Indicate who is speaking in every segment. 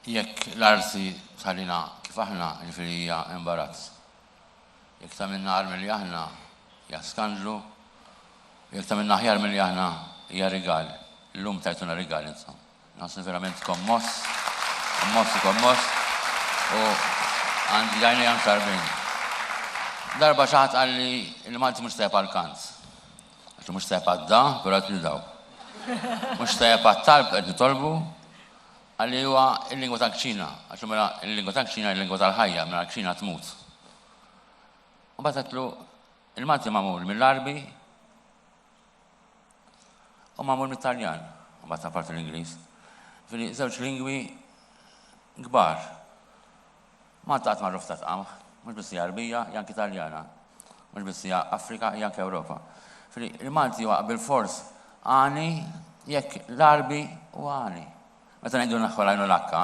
Speaker 1: Jekk l-arsi salina kif aħna ġifieri hija imbarazz. Jekk ta' minna ħar milli aħna hija skandlu, jekk ta' minna aħjar milli aħna hija rigal. Illum tajtuna rigal insomma. Naħseb verament kommoss, u għandi għajni għan sarbin. Darba xaħat għalli il-Malti mux tajab għal-kanz. Għalli mux tajab għadda, pero għat daw. Mux tajab għat-talb għed nitolbu, għalli huwa il-lingwa tal-kċina. Għalli mela il-lingwa tal-kċina il-lingwa tal-ħajja, mela l-kċina tmut. U batatlu il-Malti mamul mill-Arbi u mamul mill-Taljan, u batta part l-Inglis. Fili zewċ lingwi gbar. Malta għat marruf ta' tqam, mux bissi Arbija, jank Italjana, mux bissi Afrika, jank Ewropa. Fili il-Malti huwa bil-fors għani, jekk l-Arbi u għani. Meta ngħidu naħħolajnu l-akka,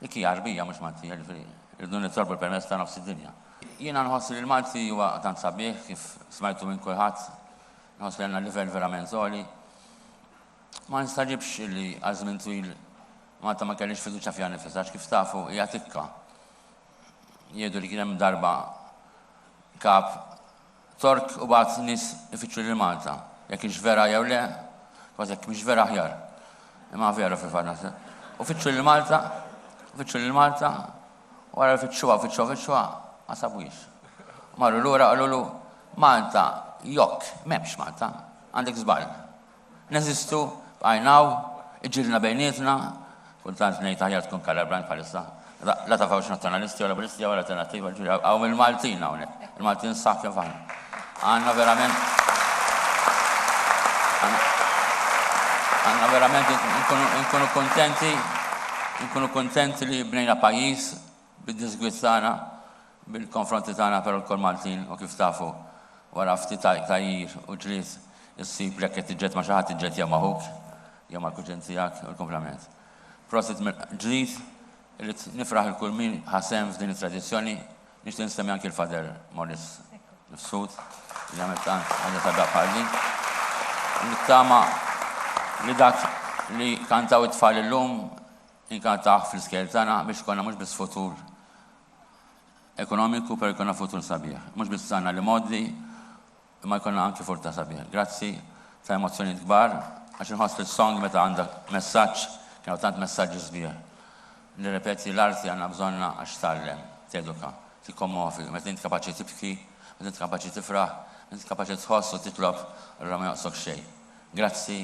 Speaker 1: dik hija Arbija mhux Malti, irridu nitolbu l-permess ta' nofs id-dinja. Jiena nħossi li l-Malti huwa tant sabiħ kif smajtu minn kulħadd, nħossi li għandna livell verament żgħoli. Ma nistaġibx li għal żmien twil Malta ma kellix fiduċja fiha nifisha kif tafu hija tikka. Jgħidu li kien hemm darba kap Tork u bagħad nies ifittxu lil Malta. Jekk hix vera jew le, kważi jekk mhix vera aħjar. Imma vera fil-farnasa. U fittxu lil Malta, wara fittxuha, ma sabuhiex. Marru lura qalulu Malta, jokk, m'hemmx Malta, għandek żball. Neżistu, bqajnaw, iġġielna bejnietna, kultant ngħid aħjar tkun Kalabrant bħalissa. La tafawx nazzjonalisti wala Bulistija wala alternattiva ġuri, għaw il-Maltin hawnhekk. Il-Maltin saħ kif aħna. Għandna verament nkunu kontenti li bnejna pajjiż bid-disgwitt tagħna, bil-konfronti tagħna però l-kol Maltin u kif tafu wara ftit tajjir u ġlied issib jekk qed tiġġed ma' xi ħadd tiġġed jew magħhuk jew mal-kuġent tiegħek u l-kumplament. Prosit ġlied irrid nifraħ il-kull min ħasem f'din it-tradizzjoni, nixtieq nsemmi anke l-Fader Morris Nifsud, li għamel tant ħaġa sabiħa bħal din. Nittama li dak li kantaw it-tfal illum inkantaw fl-iskel tagħna biex konna mhux biss futur ekonomiku per jkollna futur sabiħ. Mhux biss għandna li moddi imma jkollna anke furta sabiħ. Grazzi ta' emozzjonijiet kbar għax inħoss fil-song meta għandek messaġġ kienu tant messaġġi sbieħ. Nirrepeti l-arti għandna bżonna għax tallem, teduka, tikkommovi, meta inti kapaċi tibki, meta inti kapaċi tifraħ, meta inti kapaċi tħoss u titlob ra ma joqsok xejn. Grazzi.